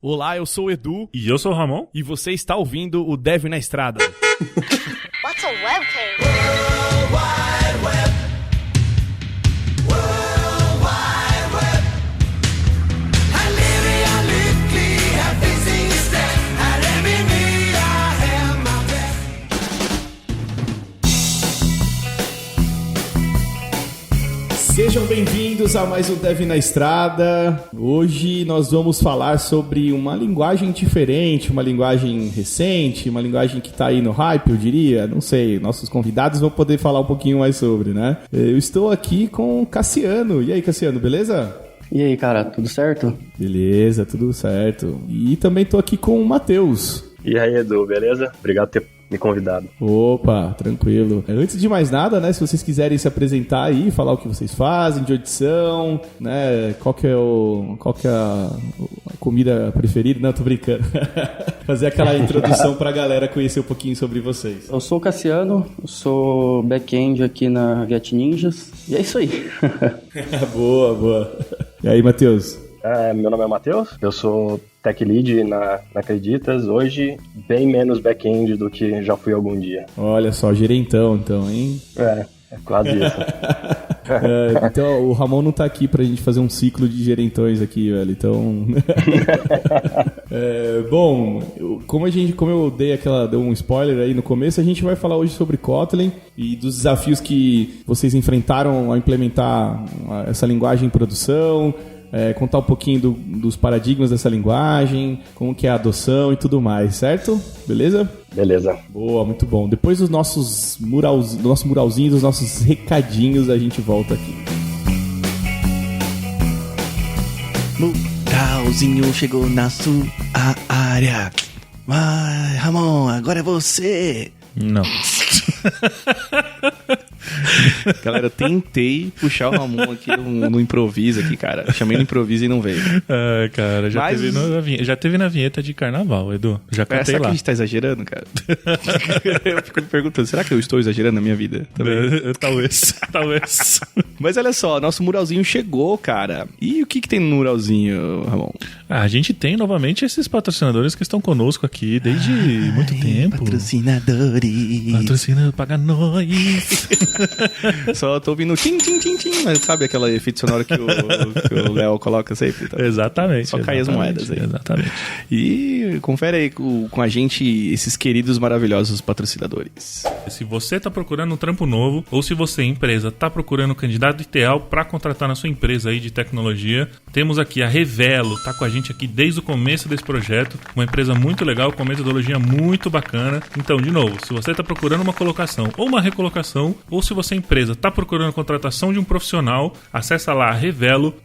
Olá, eu sou o Edu. E eu sou o Ramon. E você está ouvindo o Dev na Estrada. What's a webcam? World Wide Web. World Wide Web. Halleluja, lycklig, här finns ingen stress. Här är vi nya hemmaprätt. Sejam bem-vindos a mais um Dev na Estrada. Hoje nós vamos falar sobre uma linguagem diferente, uma linguagem recente, uma linguagem que está aí no hype, eu diria. Não sei, nossos convidados vão poder falar um pouquinho mais sobre, né? Eu estou aqui com o Cassiano. E aí, Cassiano, beleza? E aí, cara, tudo certo? Beleza, tudo certo. E também estou aqui com o Matheus. E aí, Edu, beleza? Obrigado por ter me convidado. Opa, tranquilo. Antes de mais nada, né, se vocês quiserem se apresentar aí, falar o que vocês fazem, de onde são, né, qual que é a comida preferida, não, tô brincando. Fazer aquela introdução pra galera conhecer um pouquinho sobre vocês. Eu sou o Cassiano, eu sou back-end aqui na Get Ninjas, e é isso aí. Boa, boa. E aí, Matheus? Meu nome é Matheus, eu sou Tech Lead na Acreditas, hoje bem menos back-end do que já fui algum dia. Olha só, gerentão então, hein? É quase isso. Então, o Ramon não tá aqui pra gente fazer um ciclo de gerentões aqui, velho, então... Bom, como eu dei um spoiler aí no começo, a gente vai falar hoje sobre Kotlin e dos desafios que vocês enfrentaram ao implementar essa linguagem em produção, contar um pouquinho dos paradigmas dessa linguagem, como que é a adoção e tudo mais, certo? Beleza? Beleza. Boa, muito bom. Depois do nosso muralzinho, dos nossos recadinhos, a gente volta aqui. Muralzinho chegou na sua área. Vai, Ramon, agora é você. Não. Galera, eu tentei puxar o Ramon aqui no improviso aqui, cara. Eu chamei no improviso e não veio. Cara, já teve na vinheta de carnaval, Edu. Já cantei será lá. que a gente tá exagerando, cara? Eu fico me perguntando, será que eu estou exagerando na minha vida? Talvez. Mas olha só, nosso muralzinho chegou, cara. E o que tem no muralzinho, Ramon? A gente tem novamente esses patrocinadores que estão conosco aqui desde muito tempo. Patrocinadores. Patrocina, paga nós. Só tô ouvindo tim, tim, tim, tim. Mas sabe aquele efeito sonoro que o Léo coloca sempre? Tá? Exatamente. Só cai as moedas aí. Exatamente. E confere aí com a gente esses queridos maravilhosos patrocinadores. Se você tá procurando um trampo novo, ou se você, empresa, tá procurando um candidato ideal para contratar na sua empresa aí de tecnologia, temos aqui a Revelo, tá com a gente aqui desde o começo desse projeto, uma empresa muito legal, com metodologia muito bacana. Então, de novo, se você tá procurando uma colocação ou uma recolocação, ou se você, empresa, tá procurando a contratação de um profissional, acessa lá revelo.com.br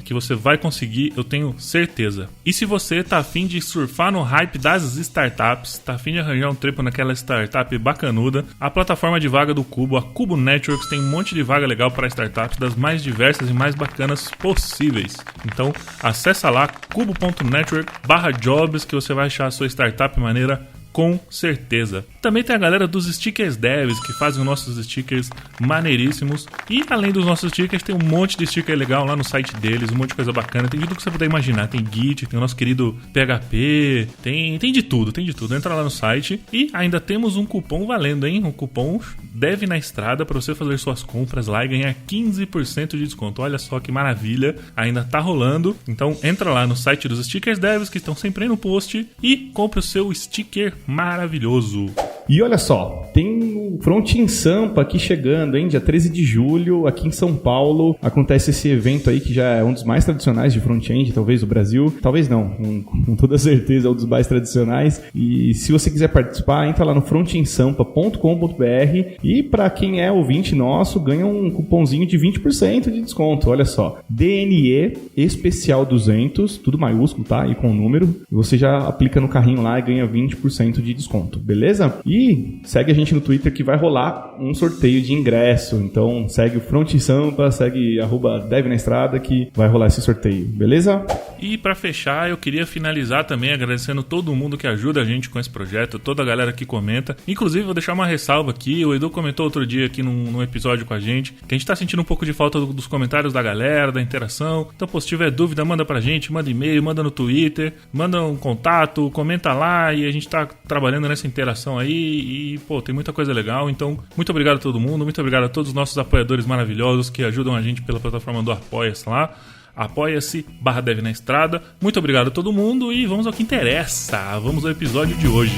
que você vai conseguir, eu tenho certeza. E se você tá afim de surfar no hype das startups, tá afim de arranjar um trampo naquela startup bacanuda, a plataforma de vaga do Cubo, a Cubo Networks, tem um monte de vaga legal para startups das mais diversas e mais bacanas possíveis. Então, acessa lá cubo.network/jobs que você vai achar a sua startup maneira com certeza. Também tem a galera dos Stickers Devs, que fazem os nossos stickers maneiríssimos. E além dos nossos stickers, tem um monte de sticker legal lá no site deles, um monte de coisa bacana. Tem tudo que você puder imaginar. Tem Git, tem o nosso querido PHP, tem de tudo, Entra lá no site. E ainda temos um cupom valendo, hein? Um cupom Dev na Estrada para você fazer suas compras lá e ganhar 15% de desconto. Olha só que maravilha, ainda tá rolando. Então entra lá no site dos Stickers Devs, que estão sempre aí no post, e compre o seu sticker maravilhoso. E olha só, tem o Front-end Sampa aqui chegando, hein? Dia 13 de julho, aqui em São Paulo, acontece esse evento aí que já é um dos mais tradicionais de front-end, talvez do Brasil. Talvez não, com toda certeza é um dos mais tradicionais. E se você quiser participar, entra lá no frontendsampa.com.br e para quem é ouvinte nosso, ganha um cupomzinho de 20% de desconto. Olha só, DNE especial 200, tudo maiúsculo, tá? E com o número. E você já aplica no carrinho lá e ganha 20% de desconto, beleza? E E segue a gente no Twitter que vai rolar um sorteio de ingresso. Então segue o Front Sampa, segue @devnaestrada que vai rolar esse sorteio, beleza? E pra fechar, eu queria finalizar também agradecendo todo mundo que ajuda a gente com esse projeto, toda a galera que comenta. Inclusive, vou deixar uma ressalva aqui, o Edu comentou outro dia aqui num episódio com a gente, que a gente tá sentindo um pouco de falta dos comentários da galera, da interação. Então, pô, se tiver dúvida, manda pra gente, manda e-mail, manda no Twitter, manda um contato, comenta lá e a gente tá trabalhando nessa interação aí e, pô, tem muita coisa legal. Então, muito obrigado a todo mundo, muito obrigado a todos os nossos apoiadores maravilhosos que ajudam a gente pela plataforma do Apoia-se lá. Apoia-se/devnaestrada. Muito obrigado a todo mundo e vamos ao que interessa. Vamos ao episódio de hoje.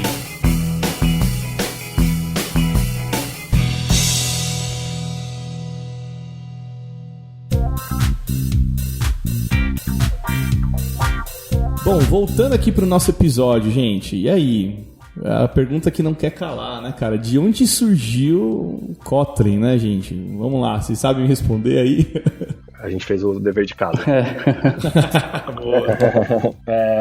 Bom, voltando aqui pro nosso episódio, gente. E aí? A pergunta que não quer calar, né, cara? De onde surgiu Kotlin, né, gente? Vamos lá, vocês sabem me responder aí? A gente fez o dever de casa.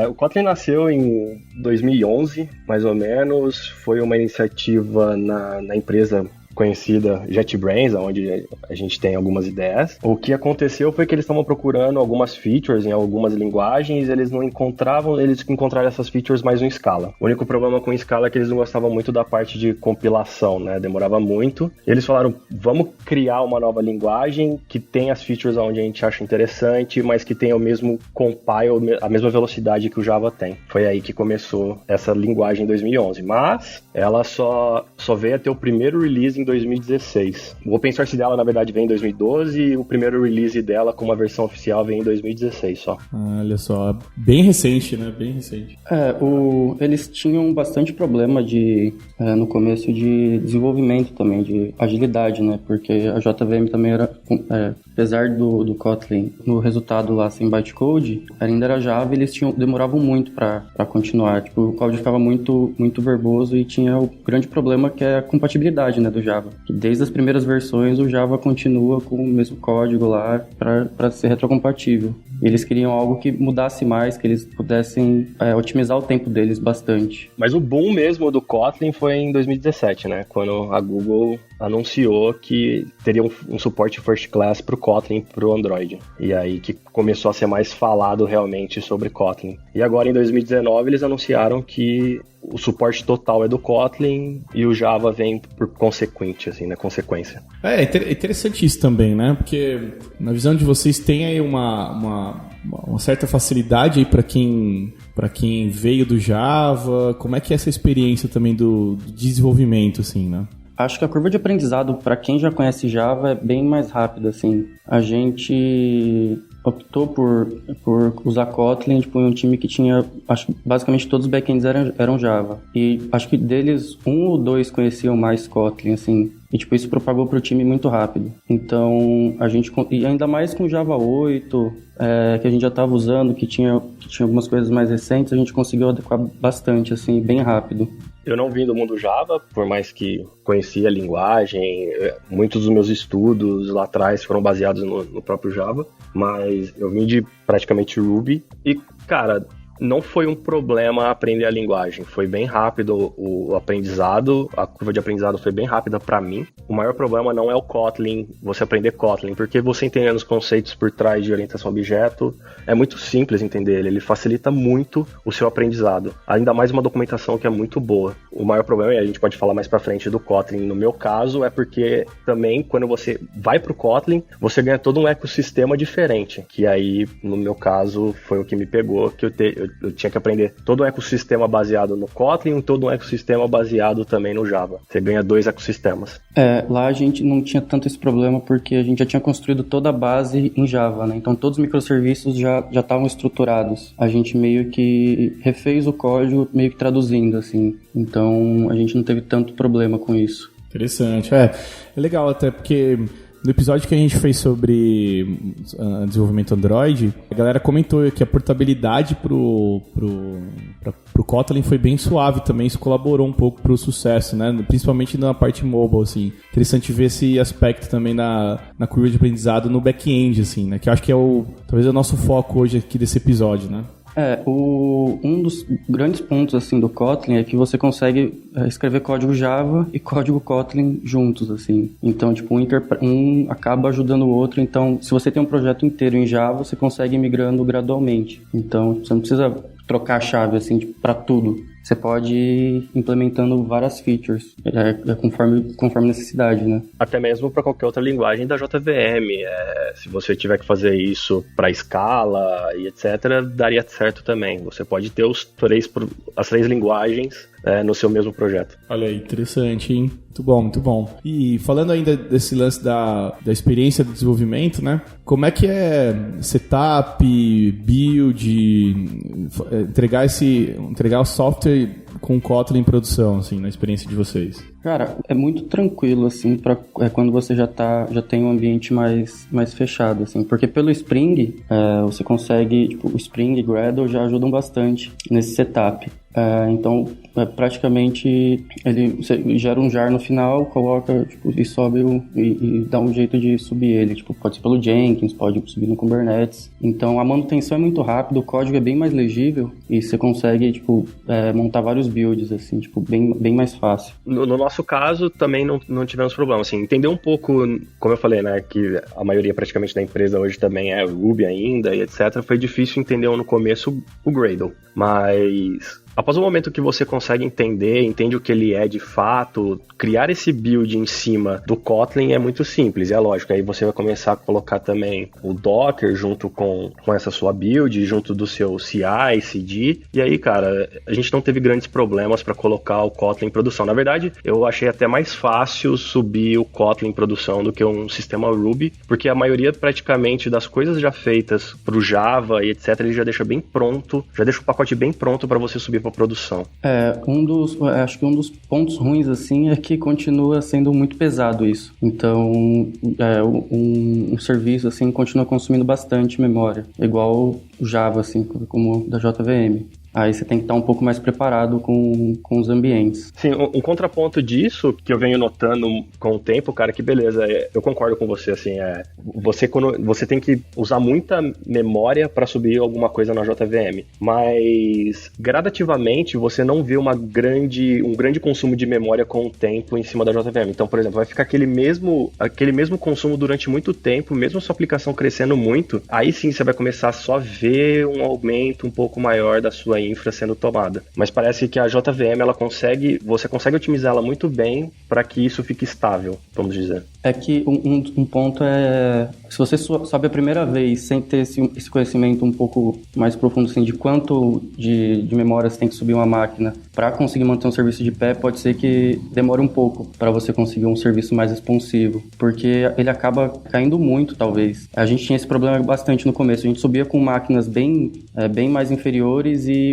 O Kotlin nasceu em 2011, mais ou menos. Foi uma iniciativa na empresa conhecida JetBrains, onde a gente tem algumas ideias. O que aconteceu foi que eles estavam procurando algumas features em algumas linguagens, eles encontraram essas features mais em Scala. O único problema com Scala é que eles não gostavam muito da parte de compilação, né? Demorava muito. Eles falaram, vamos criar uma nova linguagem que tenha as features onde a gente acha interessante, mas que tenha o mesmo compile, a mesma velocidade que o Java tem. Foi aí que começou essa linguagem em 2011. Mas ela só veio a ter o primeiro release em 2016. O open source dela, na verdade, vem em 2012 e o primeiro release dela com uma versão oficial vem em 2016 só. Olha só, bem recente, né? Bem recente. Eles tinham bastante problema no começo de desenvolvimento também, de agilidade, né? Porque a JVM também era, apesar do Kotlin, no resultado lá sem bytecode, ainda era Java e eles demoravam muito para continuar. Tipo, o código ficava muito, muito verboso e tinha o grande problema que é a compatibilidade, né, do Java. Que desde as primeiras versões o Java continua com o mesmo código lá para ser retrocompatível. Eles queriam algo que mudasse mais, que eles pudessem otimizar o tempo deles bastante. Mas o boom mesmo do Kotlin foi em 2017, né? Quando a Google anunciou que teria um suporte first class para o Kotlin para o Android. E aí que começou a ser mais falado realmente sobre Kotlin. E agora em 2019 eles anunciaram que o suporte total é do Kotlin e o Java vem por consequente, assim, na consequência. É interessante isso também, né? Porque na visão de vocês tem aí uma certa facilidade aí para quem veio do Java. Como é que é essa experiência também do desenvolvimento, assim, né? Acho que a curva de aprendizado para quem já conhece Java é bem mais rápida, assim. A gente optou por usar Kotlin, tipo, em um time que tinha, acho que basicamente todos os backends eram Java. E acho que deles, 1 ou 2 conheciam mais Kotlin, assim. E, tipo, isso propagou pro time muito rápido. Então, e ainda mais com Java 8, que a gente já estava usando, que tinha algumas coisas mais recentes, a gente conseguiu adequar bastante, assim, bem rápido. Eu não vim do mundo Java, por mais que conhecia a linguagem, muitos dos meus estudos lá atrás foram baseados no próprio Java, mas eu vim de praticamente Ruby e, cara, não foi um problema aprender a linguagem, foi bem rápido o aprendizado, a curva de aprendizado foi bem rápida para mim. O maior problema não é o Kotlin, você aprender Kotlin, porque você entendendo os conceitos por trás de orientação a objeto, é muito simples entender ele facilita muito o seu aprendizado, ainda mais uma documentação que é muito boa. O maior problema, e a gente pode falar mais para frente do Kotlin, no meu caso, é porque também quando você vai pro Kotlin, você ganha todo um ecossistema diferente, que aí, no meu caso, foi o que me pegou, que eu tinha que aprender todo um ecossistema baseado no Kotlin e todo um ecossistema baseado também no Java. Você ganha 2 ecossistemas. Lá a gente não tinha tanto esse problema porque a gente já tinha construído toda a base em Java, né? Então todos os microserviços já estavam estruturados. A gente meio que refez o código meio que traduzindo, assim. Então a gente não teve tanto problema com isso. Interessante. É legal até porque no episódio que a gente fez sobre desenvolvimento Android, a galera comentou que a portabilidade pro Kotlin foi bem suave também, isso colaborou um pouco pro sucesso, né? Principalmente na parte mobile, assim. Interessante ver esse aspecto também na curva de aprendizado no back-end, assim, né? Que eu acho que é talvez o nosso foco hoje aqui desse episódio, né? Um dos grandes pontos assim do Kotlin é que você consegue escrever código Java e código Kotlin juntos, assim. Então, tipo, um acaba ajudando o outro. Então, se você tem um projeto inteiro em Java, você consegue ir migrando gradualmente. Então, você não precisa trocar a chave, assim, tipo, para tudo. Você pode ir implementando várias features, conforme necessidade, né? Até mesmo para qualquer outra linguagem da JVM. Se você tiver que fazer isso para Scala e etc., daria certo também. Você pode ter as três linguagens no seu mesmo projeto. Olha aí, interessante, hein? Muito bom, muito bom. E falando ainda desse lance da experiência do desenvolvimento, né? Como é que é setup, build, entregar o software com o Kotlin em produção, assim, na experiência de vocês? Cara, é muito tranquilo, assim, quando você já tem um ambiente mais fechado, assim, porque pelo Spring, você consegue, tipo, o Spring e Gradle já ajudam bastante nesse setup. Então, praticamente, você gera um jar no final, coloca, tipo, e sobe e dá um jeito de subir ele, tipo, pode ser pelo Jenkins, pode subir no Kubernetes. Então, a manutenção é muito rápida, o código é bem mais legível e você consegue, tipo, montar vários builds, assim, tipo, bem mais fácil. No nosso caso, também não tivemos problema, assim, entender um pouco, como eu falei, né, que a maioria praticamente da empresa hoje também é Ruby ainda e etc, foi difícil entender no começo o Gradle, mas após o momento que você consegue entende o que ele é de fato, criar esse build em cima do Kotlin é muito simples, é lógico. Aí você vai começar a colocar também o Docker junto com essa sua build, junto do seu CI, CD. E aí, cara, a gente não teve grandes problemas para colocar o Kotlin em produção. Na verdade, eu achei até mais fácil subir o Kotlin em produção do que um sistema Ruby, porque a maioria praticamente das coisas já feitas para o Java e etc, ele já deixa bem pronto, já deixa o pacote bem pronto para você subir para produção. Acho que um dos pontos ruins, assim, é que continua sendo muito pesado isso. Então, um serviço, assim, continua consumindo bastante memória, igual o Java, assim, como da JVM. Aí você tem que estar um pouco mais preparado com os ambientes. Sim, um contraponto disso, que eu venho notando com o tempo, cara, que beleza, eu concordo com você, assim, você tem que usar muita memória para subir alguma coisa na JVM, mas gradativamente você não vê um grande consumo de memória com o tempo em cima da JVM. Então, por exemplo, vai ficar aquele mesmo consumo durante muito tempo, mesmo a sua aplicação crescendo muito, aí sim você vai começar a só ver um aumento um pouco maior da sua infra sendo tomada. Mas parece que a JVM, você consegue otimizar ela muito bem para que isso fique estável, vamos dizer. É que um ponto se você sobe a primeira vez sem ter esse conhecimento um pouco mais profundo, assim, de quanto de memória você tem que subir uma máquina para conseguir manter um serviço de pé, pode ser que demore um pouco para você conseguir um serviço mais responsivo, porque ele acaba caindo muito, talvez. A gente tinha esse problema bastante no começo, a gente subia com máquinas bem mais inferiores e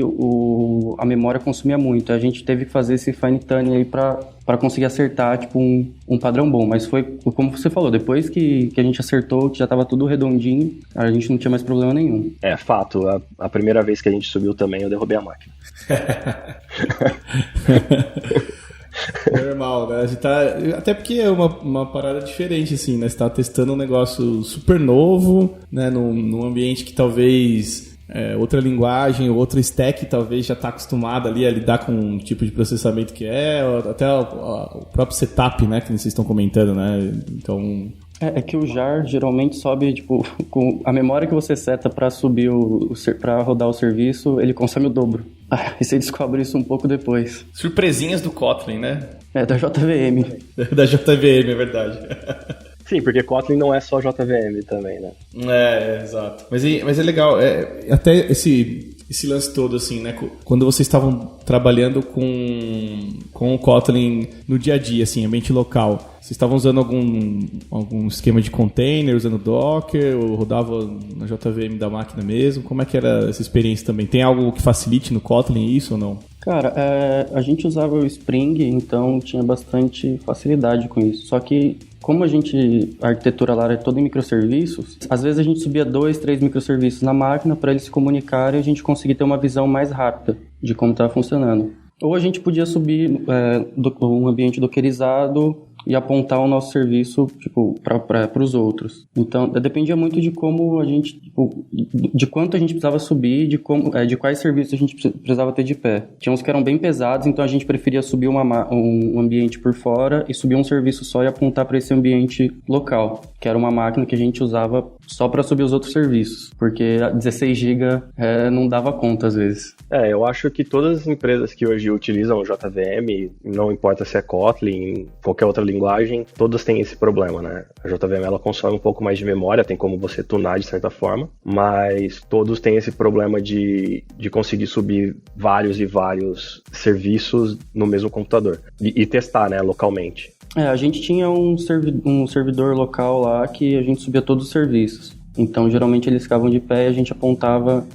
a memória consumia muito. A gente teve que fazer esse fine tuning aí para conseguir acertar, tipo, um padrão bom. Mas foi, como você falou, depois que a gente acertou, que já estava tudo redondinho, a gente não tinha mais problema nenhum. É, fato. A primeira vez que a gente subiu também, eu derrubei a máquina. Normal, né? Até porque é uma parada diferente, assim, né? Você tá testando um negócio super novo, né? Num ambiente que talvez outra linguagem ou outra stack talvez já está acostumada ali a lidar com um tipo de processamento que até o próprio setup, né? Que vocês estão comentando, né? Então... É que o jar geralmente sobe, tipo, com a memória que você seta para subir para rodar o serviço, ele consome o dobro. E você descobre isso um pouco depois. Surpresinhas do Kotlin, né? Da JVM. Da JVM, é verdade. Sim, porque Kotlin não é só JVM também, né? Exato. Mas é legal, até esse lance todo, assim, né? Quando vocês estavam trabalhando com o Kotlin no dia a dia, assim, ambiente local, vocês estavam usando algum esquema de container, usando Docker, ou rodava na JVM da máquina mesmo? Como é que era essa experiência também? Tem algo que facilite no Kotlin isso ou não? Cara, a gente usava o Spring, então tinha bastante facilidade com isso. Só que, como a arquitetura lá era toda em microserviços, às vezes a gente subia 2, 3 microserviços na máquina para eles se comunicarem e a gente conseguir ter uma visão mais rápida de como estava funcionando. Ou a gente podia subir um ambiente dockerizado e apontar o nosso serviço, tipo, para os outros. Então, dependia muito de como a gente, tipo, de quanto a gente precisava subir, de quais serviços a gente precisava ter de pé. Tinha uns que eram bem pesados, então a gente preferia subir um ambiente por fora e subir um serviço só e apontar para esse ambiente local, que era uma máquina que a gente usava só para subir os outros serviços, porque 16 GB não dava conta às vezes. Eu acho que todas as empresas que hoje utilizam o JVM, não importa se é Kotlin, qualquer outra linguagem, todas têm esse problema, né? A JVM ela consome um pouco mais de memória, tem como você tunar de certa forma, mas todos têm esse problema de conseguir subir vários e vários serviços no mesmo computador e testar, né, localmente. A gente tinha um servidor local lá que a gente subia todos os serviços. Então, geralmente, eles ficavam de pé e a gente apontava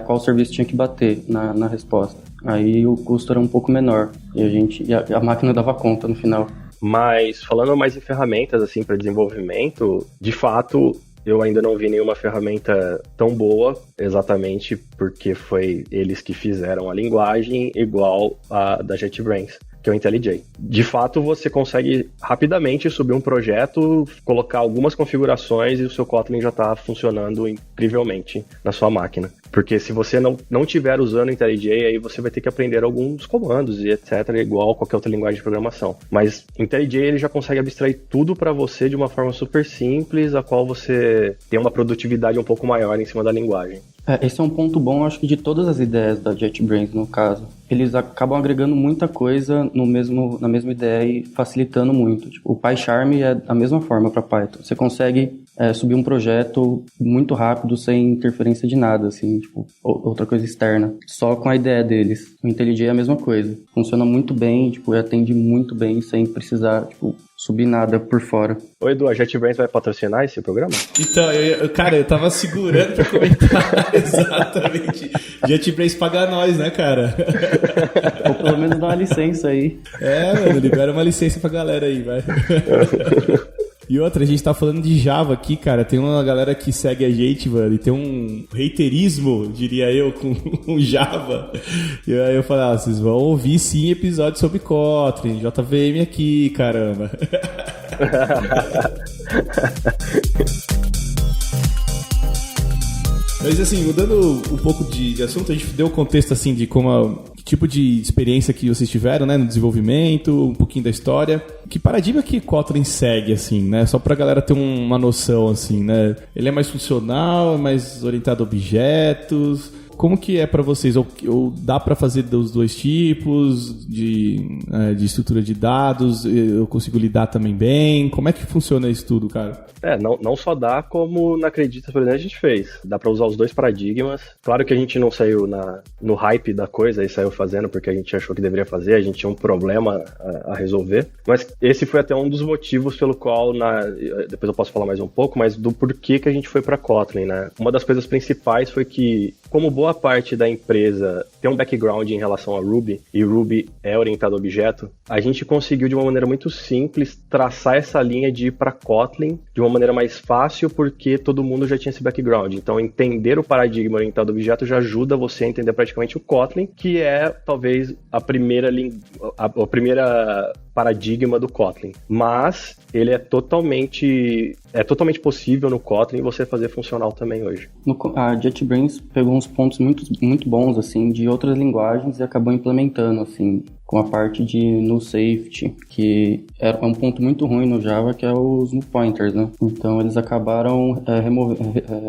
qual serviço tinha que bater na resposta. Aí o custo era um pouco menor e a máquina dava conta no final. Mas, falando mais em ferramentas assim para desenvolvimento, de fato, eu ainda não vi nenhuma ferramenta tão boa, exatamente porque foi eles que fizeram a linguagem igual a da JetBrains, que é o IntelliJ. De fato, você consegue rapidamente subir um projeto, colocar algumas configurações e o seu Kotlin já está funcionando incrivelmente na sua máquina. Porque se você não estiver usando o IntelliJ, aí você vai ter que aprender alguns comandos e etc, igual qualquer outra linguagem de programação. Mas o IntelliJ ele já consegue abstrair tudo para você de uma forma super simples, a qual você tem uma produtividade um pouco maior em cima da linguagem. Esse é um ponto bom, acho que de todas as ideias da JetBrains, no caso. Eles acabam agregando muita coisa na mesma ideia e facilitando muito. Tipo, o PyCharm é da mesma forma para Python. Você consegue subir um projeto muito rápido, sem interferência de nada, assim, tipo, outra coisa externa. Só com a ideia deles. O IntelliJ é a mesma coisa. Funciona muito bem, tipo, e atende muito bem, sem precisar, tipo, subir nada por fora. Ô Edu, a JetBrains vai patrocinar esse programa? Então, eu tava segurando pra comentar exatamente. JetBrains paga nós, né, cara? Ou pelo menos dá uma licença aí. Mano, libera uma licença pra galera aí, vai. E outra, a gente tá falando de Java aqui, cara. Tem uma galera que segue a gente, mano, e tem um haterismo, diria eu, com Java. E aí eu falei, vocês vão ouvir sim episódios sobre Kotlin, JVM aqui, caramba. Mas assim, mudando um pouco de assunto, a gente deu o contexto assim de que tipo de experiência que vocês tiveram, né, no desenvolvimento, um pouquinho da história. Que paradigma que Kotlin segue, assim, né? Só pra galera ter uma noção, assim, né? Ele é mais funcional, é mais orientado a objetos? Como que é pra vocês? Ou dá pra fazer dos dois tipos de estrutura de dados? Eu consigo lidar também bem? Como é que funciona isso tudo, cara? Não só dá, como na Acredita, por exemplo, a gente fez. Dá pra usar os dois paradigmas. Claro que a gente não saiu no hype da coisa e saiu fazendo porque a gente achou que deveria fazer, a gente tinha um problema a resolver. Mas esse foi até um dos motivos pelo qual, depois eu posso falar mais um pouco, mas do porquê que a gente foi pra Kotlin, né? Uma das coisas principais foi que, como boa parte da empresa tem um background em relação a Ruby, e Ruby é orientado a objeto, a gente conseguiu de uma maneira muito simples traçar essa linha de ir para Kotlin de uma maneira mais fácil, porque todo mundo já tinha esse background. Então, entender o paradigma orientado a objeto já ajuda você a entender praticamente o Kotlin, que é talvez a primeira paradigma do Kotlin. Mas ele é totalmente possível no Kotlin você fazer funcional também hoje. A JetBrains pegou uns pontos muito, muito bons, assim, de outras linguagens e acabou implementando, assim, com a parte de null safety, que é um ponto muito ruim no Java, que é os null pointers, né? Então eles acabaram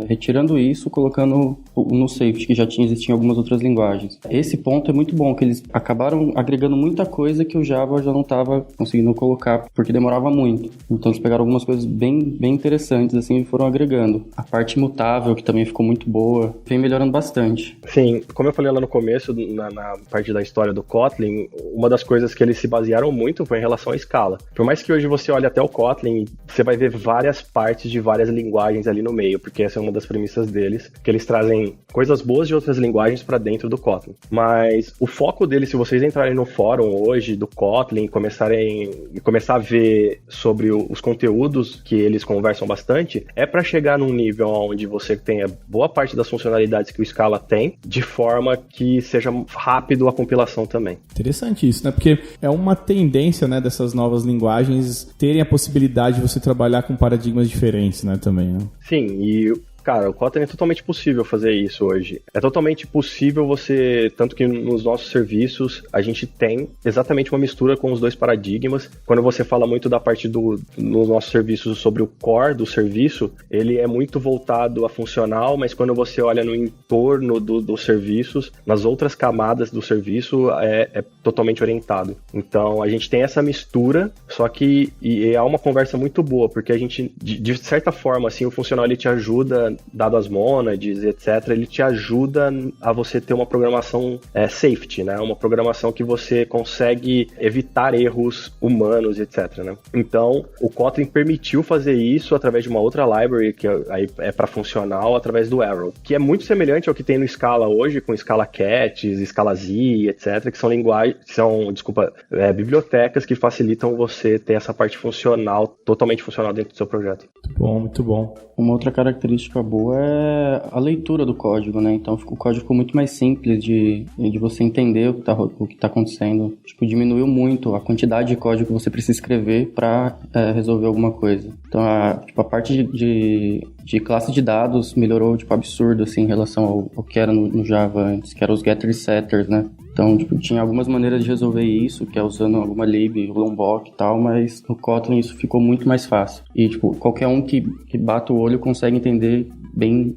retirando isso, colocando o null safety, que já existia em algumas outras linguagens. Esse ponto é muito bom, que eles acabaram agregando muita coisa que o Java já não estava conseguindo colocar, porque demorava muito. Então eles pegaram algumas coisas bem interessantes, assim, e foram agregando. A parte imutável, que também ficou muito boa, vem melhorando bastante. Sim, como eu falei lá no começo, na parte da história do Kotlin, uma das coisas que eles se basearam muito foi em relação à escala. Por mais que hoje você olhe até o Kotlin, você vai ver várias partes de várias linguagens ali no meio, porque essa é uma das premissas deles, que eles trazem coisas boas de outras linguagens para dentro do Kotlin. Mas o foco deles, se vocês entrarem no fórum hoje do Kotlin e começar a ver sobre os conteúdos que eles conversam bastante, é para chegar num nível onde você tenha boa parte das funcionalidades que o Scala tem, de forma que seja rápido a compilação também. Interessante exatamente isso, né? Porque é uma tendência, né, dessas novas linguagens terem a possibilidade de você trabalhar com paradigmas diferentes, né, também, né? Sim, e cara, o Kotlin é totalmente possível fazer isso hoje. É totalmente possível você, tanto que nos nossos serviços a gente tem exatamente uma mistura com os dois paradigmas. Quando você fala muito da parte nos nossos serviços sobre o core do serviço, ele é muito voltado a funcional, mas quando você olha no entorno dos serviços, nas outras camadas do serviço, é totalmente orientado. Então a gente tem essa mistura, só que e é uma conversa muito boa, porque a gente, de certa forma, assim, o funcional ele te ajuda, dado as monads, etc., ele te ajuda a você ter uma programação safety, né? Uma programação que você consegue evitar erros humanos, etc., né? Então, o Kotlin permitiu fazer isso através de uma outra library, que aí é para funcional, através do Arrow, que é muito semelhante ao que tem no Scala hoje, com Scala Cats, Scala Z, etc., que são bibliotecas que facilitam você ter essa parte funcional, totalmente funcional dentro do seu projeto. Muito bom, muito bom. Uma outra característica boa é a leitura do código, né? Então o código ficou muito mais simples de você entender o que tá acontecendo. Tipo, diminuiu muito a quantidade de código que você precisa escrever para resolver alguma coisa. Então a parte de classe de dados melhorou, tipo, absurdo, assim, em relação ao que era no Java antes, que eram os getters e setters, né? Então, tipo, tinha algumas maneiras de resolver isso, que é usando alguma lib, Lombok e tal, mas no Kotlin isso ficou muito mais fácil. E, tipo, qualquer um que bata o olho consegue entender bem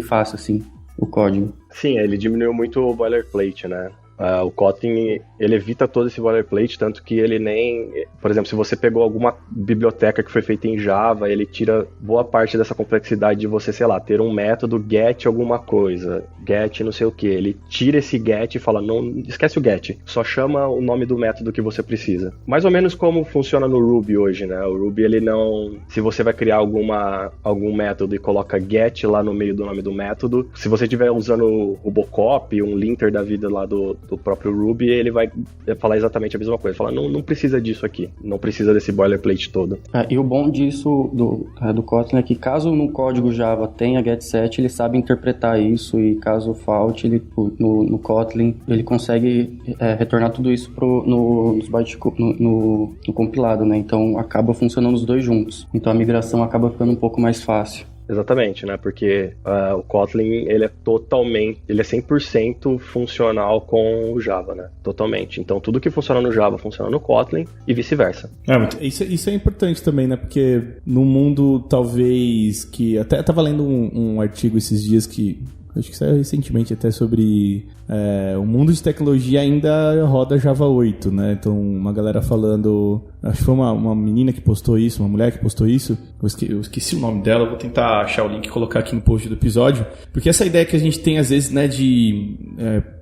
fácil, assim, o código. Sim, ele diminuiu muito o boilerplate, né? O Kotlin, ele evita todo esse boilerplate, tanto que ele nem... Por exemplo, se você pegou alguma biblioteca que foi feita em Java, ele tira boa parte dessa complexidade de você, sei lá, ter um método get alguma coisa, get não sei o que. Ele tira esse get e fala, não, esquece o get, só chama o nome do método que você precisa. Mais ou menos como funciona no Ruby hoje, né? O Ruby, ele não... Se você vai criar algum método e coloca get lá no meio do nome do método, se você estiver usando o Robocop, um linter da vida lá do próprio Ruby, ele vai falar exatamente a mesma coisa. Fala, não precisa disso aqui. Não precisa desse boilerplate todo. E o bom disso do Kotlin é que caso no código Java tenha getSet, ele sabe interpretar isso, e caso falte, ele, no Kotlin, ele consegue retornar tudo isso no compilado, né? Então acaba funcionando os dois juntos. Então a migração acaba ficando um pouco mais fácil. Exatamente, né? Porque o Kotlin, ele é 100% funcional com o Java, né? Totalmente. Então, tudo que funciona no Java funciona no Kotlin e vice-versa. Isso é importante também, né? Porque no mundo, talvez, que... Até estava lendo um artigo esses dias que... Acho que saiu recentemente até sobre o mundo de tecnologia ainda roda Java 8, né? Então, uma galera falando... Acho que foi uma menina que postou isso, uma mulher que postou isso. Eu esqueci o nome dela, vou tentar achar o link e colocar aqui no post do episódio. Porque essa ideia que a gente tem, às vezes, né, de...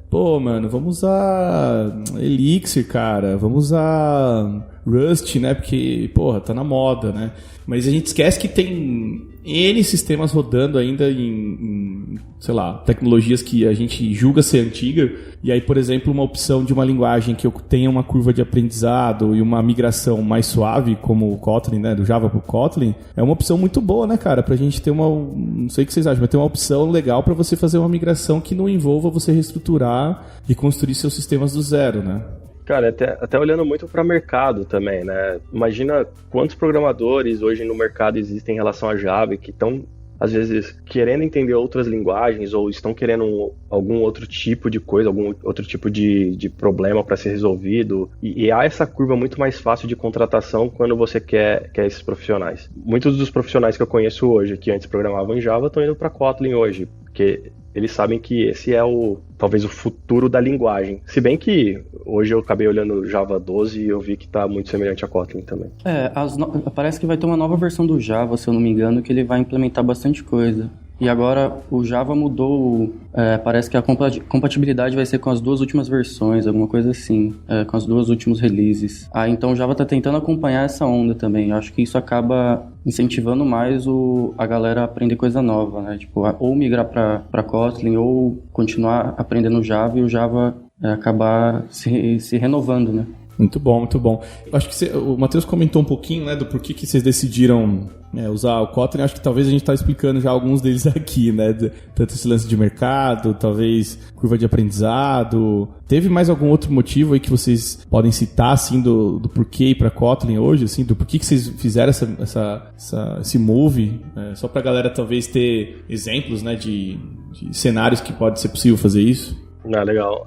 pô, mano, vamos usar Elixir, cara. Vamos usar Rust, né? Porque, porra, tá na moda, né? Mas a gente esquece que tem N sistemas rodando ainda em, sei lá, tecnologias que a gente julga ser antiga. E aí, por exemplo, uma opção de uma linguagem que tenha uma curva de aprendizado e uma migração mais suave, como o Kotlin, né? Do Java pro Kotlin, é uma opção muito boa, né, cara? Pra gente ter não sei o que vocês acham, mas ter uma opção legal pra você fazer uma migração que não envolva você reestruturar e construir seus sistemas do zero, né? Cara, até olhando muito para mercado também, né? Imagina quantos programadores hoje no mercado existem em relação a Java que estão, às vezes, querendo entender outras linguagens ou estão querendo algum outro tipo de coisa, algum outro tipo de problema para ser resolvido. E há essa curva muito mais fácil de contratação quando você quer esses profissionais. Muitos dos profissionais que eu conheço hoje, que antes programavam em Java, estão indo para Kotlin hoje, porque eles sabem que esse é talvez o futuro da linguagem. Se bem que hoje eu acabei olhando Java 12 e eu vi que está muito semelhante a Kotlin também. Parece que vai ter uma nova versão do Java, se eu não me engano, que ele vai implementar bastante coisa. E agora o Java mudou, parece que a compatibilidade vai ser com as duas últimas versões, alguma coisa assim, com as duas últimos releases. Então o Java está tentando acompanhar essa onda também. Eu acho que isso acaba incentivando mais a galera a aprender coisa nova, né? Tipo, ou migrar para Kotlin, ou continuar aprendendo Java e o Java acabar se renovando, né? Muito bom, muito bom. Eu acho que o Matheus comentou um pouquinho, né, do porquê que vocês decidiram usar o Kotlin. Acho que talvez a gente está explicando já alguns deles aqui, né? Tanto esse lance de mercado, talvez curva de aprendizado. Teve mais algum outro motivo aí que vocês podem citar, assim, do porquê ir para Kotlin hoje, assim, do porquê que vocês fizeram esse move? Só para a galera talvez ter exemplos, né, de cenários que pode ser possível fazer isso. Legal.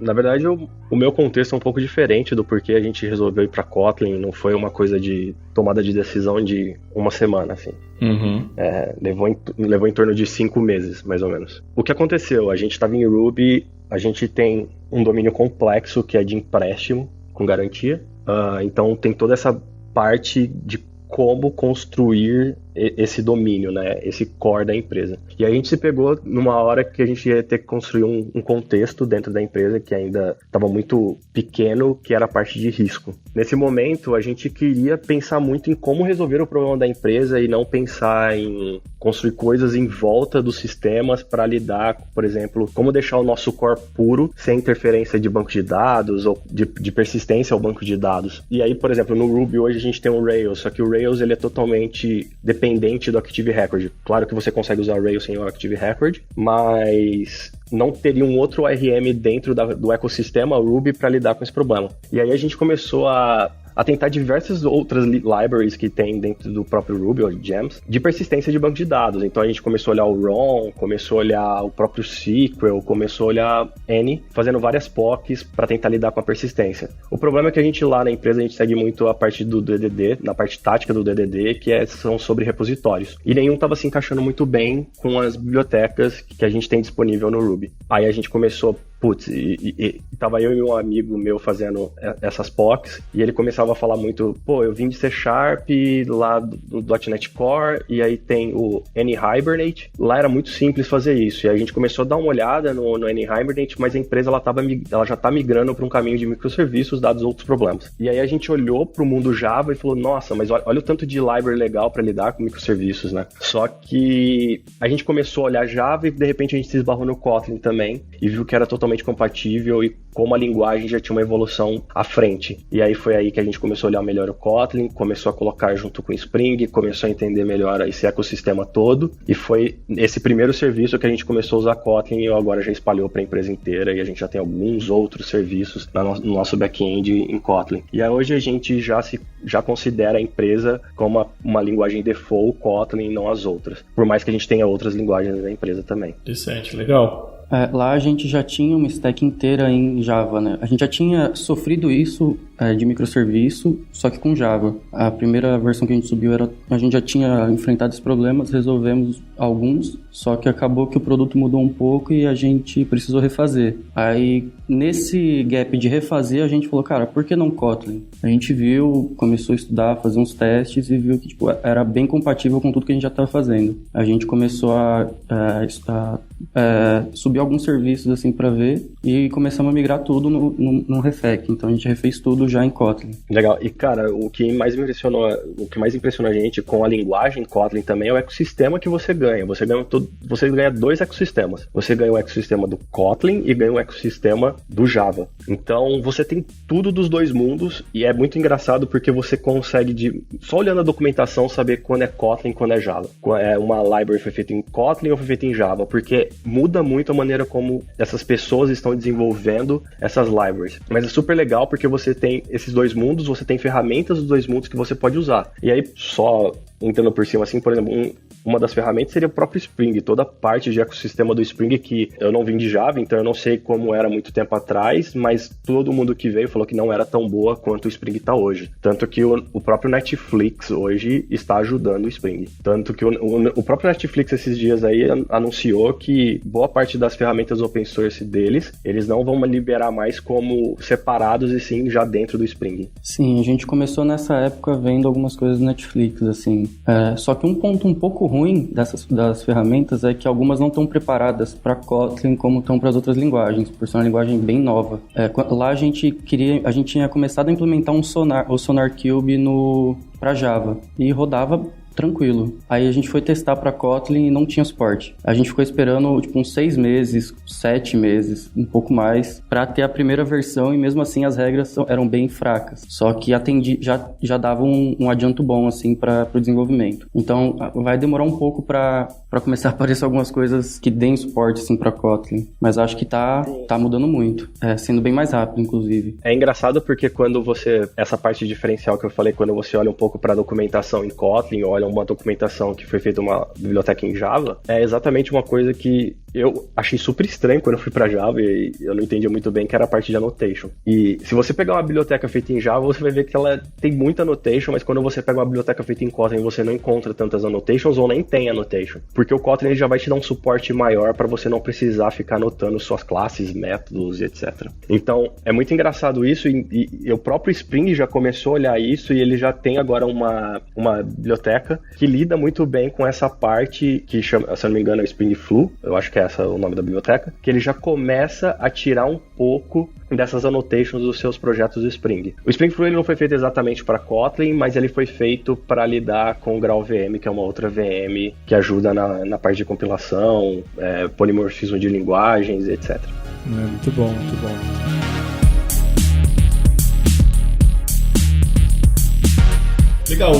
Na verdade, o meu contexto é um pouco diferente do porquê a gente resolveu ir para Kotlin. Não foi uma coisa de tomada de decisão de uma semana, assim. Uhum. Levou em torno de 5 meses, mais ou menos. O que aconteceu? A gente estava em Ruby, a gente tem um domínio complexo que é de empréstimo com garantia. Então tem toda essa parte de como construir esse domínio, né? Esse core da empresa. E aí a gente se pegou numa hora que a gente ia ter que construir um contexto dentro da empresa que ainda estava muito pequeno, que era a parte de risco. Nesse momento, a gente queria pensar muito em como resolver o problema da empresa e não pensar em construir coisas em volta dos sistemas para lidar, por exemplo, como deixar o nosso core puro, sem interferência de banco de dados ou de persistência ao banco de dados. E aí, por exemplo, no Ruby hoje a gente tem um Rails, só que o Rails ele é totalmente dependente do Active Record. Claro que você consegue usar Rails sem o Active Record, mas não teria um outro ORM dentro do ecossistema Ruby para lidar com esse problema. E aí a gente começou a tentar diversas outras libraries que tem dentro do próprio Ruby, ou Gems, de persistência de banco de dados. Então a gente começou a olhar o ROM, começou a olhar o próprio SQL, começou a olhar N, fazendo várias POCs para tentar lidar com a persistência. O problema é que a gente lá na empresa, a gente segue muito a parte do DDD, na parte tática do DDD, que são sobre repositórios. E nenhum estava se encaixando muito bem com as bibliotecas que a gente tem disponível no Ruby. Aí a gente começou, tava eu e um amigo meu fazendo essas POCs, e ele começava a falar muito, eu vim de C# lá do .NET Core, e aí tem o N-Hibernate, lá era muito simples fazer isso, e a gente começou a dar uma olhada no N-Hibernate, mas a empresa ela já tá migrando para um caminho de microserviços, dados outros problemas. E aí a gente olhou pro mundo Java e falou, nossa, mas olha o tanto de library legal para lidar com microserviços, né? Só que a gente começou a olhar Java e de repente a gente se esbarrou no Kotlin também, e viu que era totalmente compatível e como a linguagem já tinha uma evolução à frente. E aí foi aí que a gente começou a olhar melhor o Kotlin, começou a colocar junto com o Spring, começou a entender melhor esse ecossistema todo, e foi esse primeiro serviço que a gente começou a usar Kotlin e agora já espalhou para a empresa inteira, e a gente já tem alguns outros serviços no nosso back-end em Kotlin. E aí hoje a gente já considera a empresa como uma linguagem default Kotlin e não as outras, por mais que a gente tenha outras linguagens da empresa também. Interessante, legal. Lá a gente já tinha uma stack inteira em Java, né? A gente já tinha sofrido isso de microserviço, só que com Java. A primeira versão que a gente subiu a gente já tinha enfrentado esses problemas, resolvemos alguns, só que acabou que o produto mudou um pouco e a gente precisou refazer. Aí, nesse gap de refazer, a gente falou, cara, por que não Kotlin? A gente viu, começou a estudar, fazer uns testes e viu que era bem compatível com tudo que a gente já estava fazendo. A gente começou a subir alguns serviços assim para ver e começamos a migrar tudo no Refec. Então a gente refez tudo já em Kotlin. Legal. E cara, o que mais impressiona a gente com a linguagem Kotlin também é o ecossistema que você ganha. Você ganha 2 ecossistemas. Você ganha o ecossistema do Kotlin e ganha o ecossistema do Java. Então você tem tudo dos 2 mundos e é muito engraçado porque você consegue, só olhando a documentação, saber quando é Kotlin e quando é Java. É uma library foi feita em Kotlin ou foi feita em Java, porque muda muito a maneira como essas pessoas estão desenvolvendo essas libraries. Mas é super legal porque você tem esses 2 mundos, você tem ferramentas dos 2 mundos que você pode usar. E aí, só entrando por cima assim, por exemplo, uma das ferramentas seria o próprio Spring, toda a parte de ecossistema do Spring que eu não vim de Java, então eu não sei como era muito tempo atrás, mas todo mundo que veio falou que não era tão boa quanto o Spring está hoje. Tanto que o próprio Netflix hoje está ajudando o Spring. Tanto que o próprio Netflix esses dias aí anunciou que boa parte das ferramentas open source deles, eles não vão liberar mais como separados e sim já dentro do Spring. Sim, a gente começou nessa época vendo algumas coisas do Netflix, assim. Só que um ponto um pouco ruim das ferramentas é que algumas não estão preparadas para Kotlin como estão para as outras linguagens, por ser uma linguagem bem nova. Lá a gente tinha começado a implementar o SonarQube para Java e rodava tranquilo. Aí a gente foi testar para Kotlin e não tinha suporte. A gente ficou esperando tipo uns 6 meses, 7 meses, um pouco mais, para ter a primeira versão, e mesmo assim as regras eram bem fracas. Só que já dava um adianto bom assim para o desenvolvimento. Então vai demorar um pouco para começar a aparecer algumas coisas que deem suporte assim para Kotlin, mas acho que tá mudando muito, sendo bem mais rápido inclusive. É engraçado porque quando essa parte diferencial que eu falei, quando você olha um pouco para a documentação em Kotlin, olha uma documentação que foi feita uma biblioteca em Java, é exatamente uma coisa que eu achei super estranho quando eu fui para Java e eu não entendia muito bem, que era a parte de annotation. E se você pegar uma biblioteca feita em Java, você vai ver que ela tem muita annotation, mas quando você pega uma biblioteca feita em Kotlin, você não encontra tantas annotations ou nem tem annotation. Porque o Kotlin ele já vai te dar um suporte maior para você não precisar ficar anotando suas classes, métodos e etc. Então, é muito engraçado isso e o próprio Spring já começou a olhar isso e ele já tem agora uma biblioteca que lida muito bem com essa parte que chama, se eu não me engano, é o Spring Flu, eu acho que é essa o nome da biblioteca, que ele já começa a tirar um pouco dessas annotations dos seus projetos do Spring. O Spring Flu ele não foi feito exatamente para Kotlin, mas ele foi feito para lidar com o GraalVM, que é uma outra VM que ajuda na parte de compilação, polimorfismo de linguagens, etc. Muito bom, muito bom. Legal,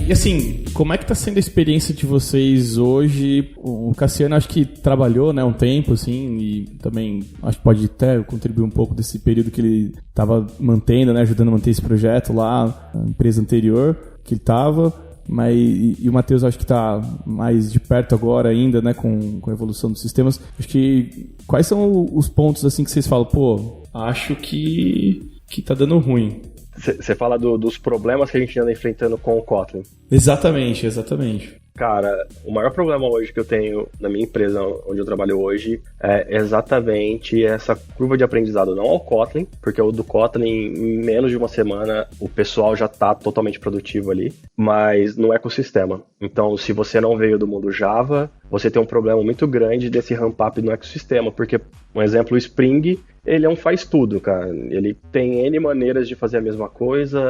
e assim, como é que tá sendo a experiência de vocês hoje? O Cassiano acho que trabalhou, né, um tempo, assim, e também acho que pode até contribuir um pouco desse período que ele estava mantendo, né, ajudando a manter esse projeto lá, na empresa anterior que ele estava, mas e o Matheus acho que está mais de perto agora ainda, né, com a evolução dos sistemas. Acho que quais são os pontos, assim, que vocês falam, pô, acho que tá dando ruim? Você fala dos problemas que a gente anda enfrentando com o Kotlin. Exatamente. Cara, o maior problema hoje que eu tenho na minha empresa onde eu trabalho hoje é exatamente essa curva de aprendizado, não ao Kotlin, porque o do Kotlin, em menos de uma semana, o pessoal já está totalmente produtivo ali, mas no ecossistema. Então, se você não veio do mundo Java, você tem um problema muito grande desse ramp-up no ecossistema, porque, um exemplo, o Spring, ele é um faz-tudo, cara. Ele tem N maneiras de fazer a mesma coisa,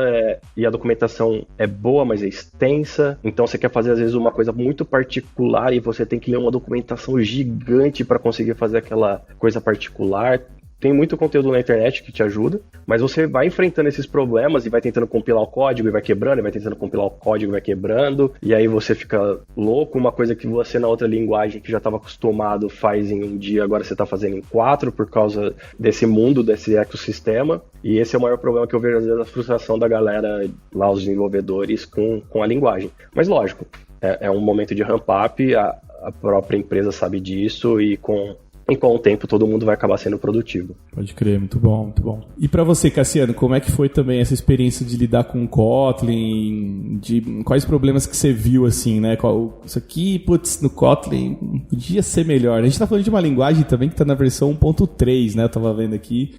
e a documentação é boa, mas é extensa. Então você quer fazer, às vezes, uma coisa muito particular e você tem que ler uma documentação gigante para conseguir fazer aquela coisa particular. Tem muito conteúdo na internet que te ajuda, mas você vai enfrentando esses problemas e vai tentando compilar o código e vai quebrando, e vai tentando compilar o código e vai quebrando, e aí você fica louco, uma coisa que você na outra linguagem que já estava acostumado faz em um dia, agora você está fazendo em 4 por causa desse mundo, desse ecossistema, e esse é o maior problema que eu vejo às vezes, a frustração da galera lá, os desenvolvedores com a linguagem. Mas lógico, é um momento de ramp-up, a própria empresa sabe disso e com o tempo todo mundo vai acabar sendo produtivo. Pode crer, muito bom, muito bom. E pra você, Cassiano, como é que foi também essa experiência de lidar com o Kotlin? Quais problemas que você viu, assim, né? Isso aqui, putz, no Kotlin podia ser melhor. A gente tá falando de uma linguagem também que tá na versão 1.3, né? Eu tava vendo aqui,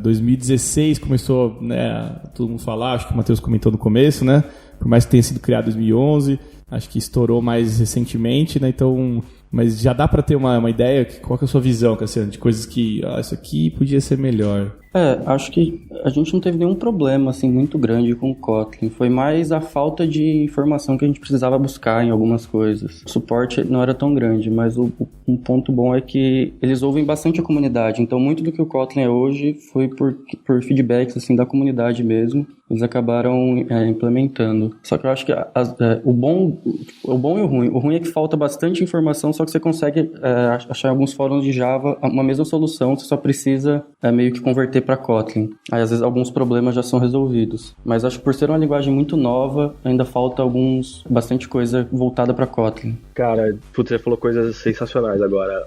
2016 começou, né, todo mundo falar, acho que o Matheus comentou no começo, né? Por mais que tenha sido criado em 2011, acho que estourou mais recentemente, né? Então, mas já dá pra ter uma ideia? Qual que é a sua visão, Cassiano, de coisas que isso aqui podia ser melhor? Acho que a gente não teve nenhum problema assim muito grande com o Kotlin. Foi mais a falta de informação que a gente precisava buscar em algumas coisas. O suporte não era tão grande, mas um ponto bom é que eles ouvem bastante a comunidade. Então, muito do que o Kotlin é hoje foi por feedbacks assim, da comunidade mesmo. Eles acabaram implementando. Só que eu acho que o bom e o ruim. O ruim é que falta bastante informação, só que você consegue achar em alguns fóruns de Java uma mesma solução, você só precisa meio que converter para Kotlin. Aí, às vezes, alguns problemas já são resolvidos. Mas acho que por ser uma linguagem muito nova, ainda falta bastante coisa voltada para Kotlin. Cara, você falou coisas sensacionais agora.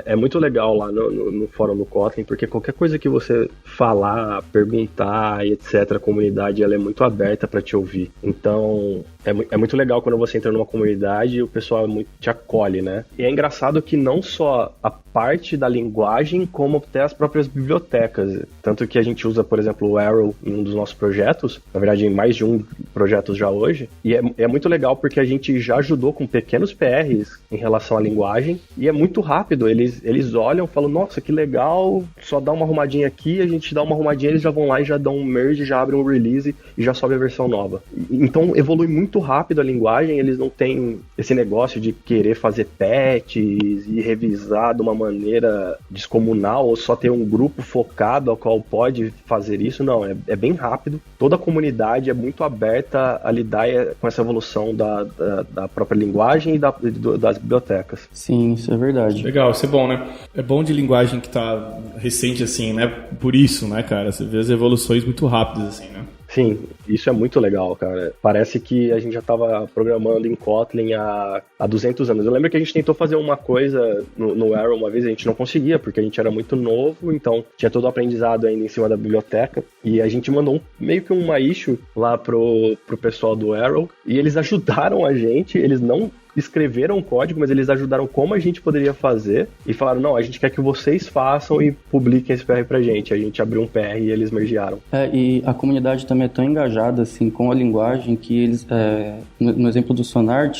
É muito legal lá no fórum do Kotlin, porque qualquer coisa que você falar, perguntar e etc., a comunidade ela é muito aberta para te ouvir. Então, é muito legal quando você entra numa comunidade e o pessoal te acolhe, né? E é engraçado que não só a parte da linguagem, como até as próprias bibliotecas. Tanto que a gente usa, por exemplo, o Arrow em um dos nossos projetos, na verdade em mais de um projeto já hoje, e é muito legal porque a gente já ajudou com pequenos PRs em relação à linguagem, e é muito rápido, eles olham e falam, nossa, que legal, só dá uma arrumadinha aqui, a gente dá uma arrumadinha, eles já vão lá e já dão um merge, já abrem no release e já sobe a versão nova. Então evolui muito rápido a linguagem, eles não têm esse negócio de querer fazer patches e revisar de uma maneira descomunal ou só ter um grupo focado ao qual pode fazer isso. Não, é bem rápido. Toda a comunidade é muito aberta a lidar com essa evolução da própria linguagem e das bibliotecas. Sim, isso é verdade. Legal, isso é bom, né? É bom de linguagem que tá recente assim, né? Por isso, né, cara? Você vê as evoluções muito rápidas assim, né? Sim, isso é muito legal, cara. Parece que a gente já estava programando em Kotlin há 200 anos. Eu lembro que a gente tentou fazer uma coisa no Arrow uma vez, a gente não conseguia, porque a gente era muito novo, então tinha todo o aprendizado ainda em cima da biblioteca, e a gente mandou meio que uma issue lá pro pessoal do Arrow, e eles ajudaram a gente, eles não escreveram o código, mas eles ajudaram como a gente poderia fazer e falaram, não, a gente quer que vocês façam e publiquem esse PR pra gente. A gente abriu um PR e eles mergearam. E a comunidade também é tão engajada assim, com a linguagem que eles, no exemplo do Sonar,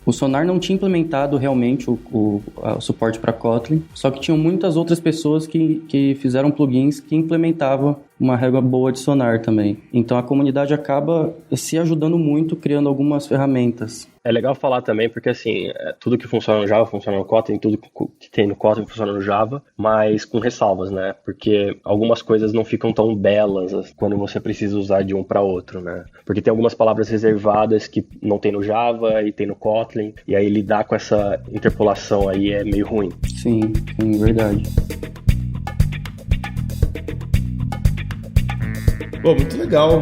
o Sonar não tinha implementado realmente o suporte para Kotlin, só que tinham muitas outras pessoas que fizeram plugins que implementavam uma régua boa de Sonar também. Então a comunidade acaba se ajudando muito, criando algumas ferramentas. É legal falar também, porque assim, tudo que funciona no Java funciona no Kotlin, tudo que tem no Kotlin funciona no Java, mas com ressalvas, né? Porque algumas coisas não ficam tão belas quando você precisa usar de um para outro, né? Porque tem algumas palavras reservadas que não tem no Java e tem no Kotlin, e aí lidar com essa interpolação aí é meio ruim. Sim, verdade. Pô, muito legal.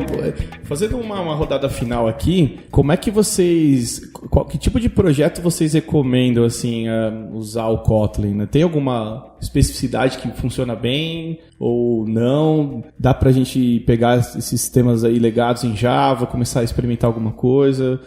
Fazendo uma rodada final aqui, como é que que tipo de projeto vocês recomendam, assim, usar o Kotlin, né? Tem alguma especificidade que funciona bem ou não? Dá pra gente pegar esses sistemas aí legados em Java, começar a experimentar alguma coisa?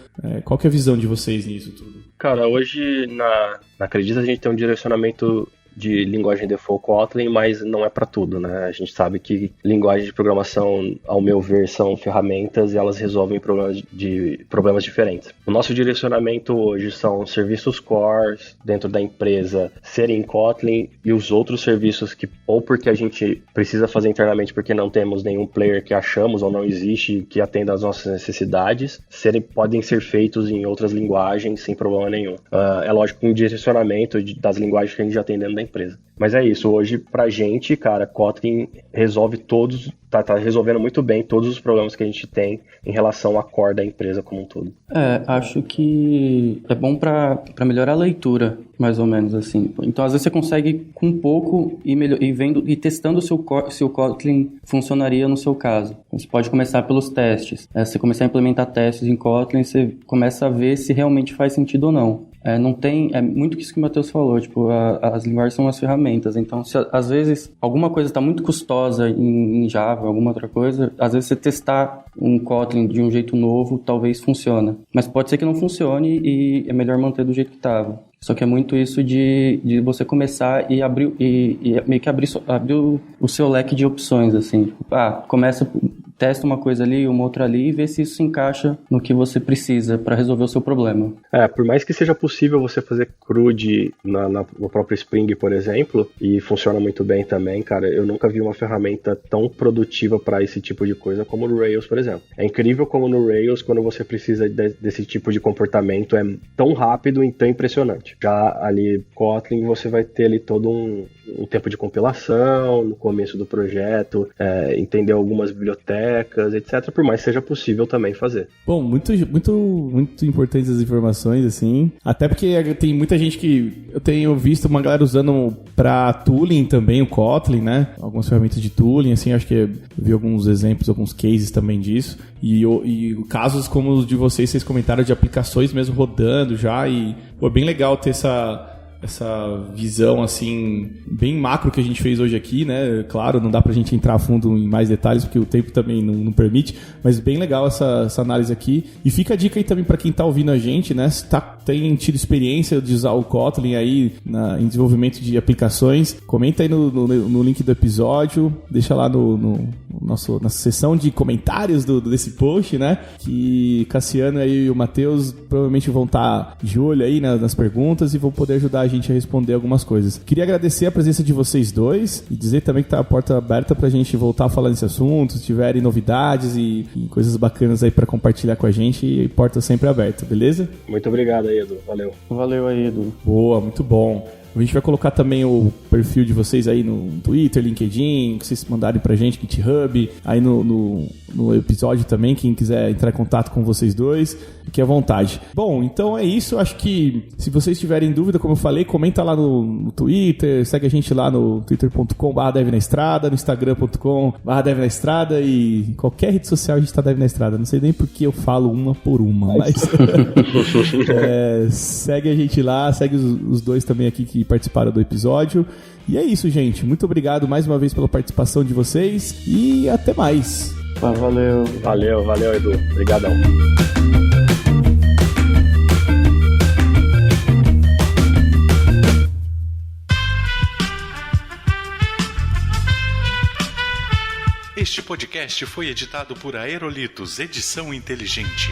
Qual que é a visão de vocês nisso tudo? Cara, hoje na Acredita a gente tem um direcionamento de linguagem default Kotlin, mas não é para tudo, né? A gente sabe que linguagens de programação, ao meu ver, são ferramentas e elas resolvem problemas diferentes. O nosso direcionamento hoje são serviços cores dentro da empresa serem em Kotlin e os outros serviços que, ou porque a gente precisa fazer internamente porque não temos nenhum player que achamos ou não existe que atenda às nossas necessidades, podem ser feitos em outras linguagens sem problema nenhum. É lógico, um direcionamento das linguagens que a gente já tem dentro da empresa. Mas é isso, hoje pra gente, cara, Kotlin resolve tá resolvendo muito bem todos os problemas que a gente tem em relação à core da empresa como um todo. Acho que é bom pra melhorar a leitura, mais ou menos assim. Então, às vezes você consegue com pouco ir vendo e testando se o Kotlin funcionaria no seu caso. Você pode começar pelos testes. Você começar a implementar testes em Kotlin, você começa a ver se realmente faz sentido ou não. É muito isso que o Matheus falou, tipo, as linguagens são as ferramentas, então se às vezes alguma coisa está muito custosa em Java, alguma outra coisa, às vezes você testar um Kotlin de um jeito novo, talvez funcione, mas pode ser que não funcione e é melhor manter do jeito que estava. Só que é muito isso de você começar e meio que abrir o seu leque de opções, assim. Testa uma coisa ali, uma outra ali e vê se isso se encaixa no que você precisa para resolver o seu problema. Por mais que seja possível você fazer CRUD no próprio Spring, por exemplo, e funciona muito bem também, cara, eu nunca vi uma ferramenta tão produtiva para esse tipo de coisa como no Rails, por exemplo. É incrível como no Rails, quando você precisa desse tipo de comportamento, é tão rápido e tão impressionante. Já ali, Kotlin, você vai ter ali todo um tempo de compilação, no começo do projeto, entender algumas bibliotecas, etc., por mais que seja possível também fazer. Bom, muito importantes as informações, assim, até porque tem muita gente que eu tenho visto uma galera usando para tooling também, o Kotlin, né? Algumas ferramentas de tooling, assim, acho que eu vi alguns exemplos, alguns cases também disso, e casos como os de vocês comentaram de aplicações mesmo rodando já, e é bem legal ter essa visão, assim, bem macro que a gente fez hoje aqui, né? Claro, não dá pra gente entrar a fundo em mais detalhes, porque o tempo também não permite, mas bem legal essa análise aqui. E fica a dica aí também pra quem tá ouvindo a gente, né? Se tem tido experiência de usar o Kotlin aí em desenvolvimento de aplicações, comenta aí no link do episódio, deixa lá no nossa seção de comentários desse post, né? Que Cassiano aí e o Matheus provavelmente vão estar de olho aí nas perguntas e vão poder ajudar a gente a responder algumas coisas. Queria agradecer a presença de vocês dois e dizer também que tá a porta aberta pra gente voltar a falar nesse assunto, se tiverem novidades e coisas bacanas aí pra compartilhar com a gente, e porta sempre aberta, beleza? Muito obrigado aí, Edu. Valeu. Valeu aí, Edu. Boa, muito bom. A gente vai colocar também o perfil de vocês aí no Twitter, LinkedIn, que vocês mandarem pra gente, GitHub, aí no episódio também, quem quiser entrar em contato com vocês dois, fique à vontade. Bom, então é isso, acho que se vocês tiverem dúvida, como eu falei, comenta lá no Twitter, segue a gente lá no twitter.com/devnaestrada, no instagram.com/devnaestrada e em qualquer rede social a gente tá Dev na Estrada, não sei nem porque eu falo uma por uma, mas segue a gente lá, segue os dois também aqui que participaram do episódio. E é isso, gente. Muito obrigado mais uma vez pela participação de vocês e até mais. Valeu. Valeu, Edu. Obrigadão. Este podcast foi editado por Aerolitos Edição Inteligente.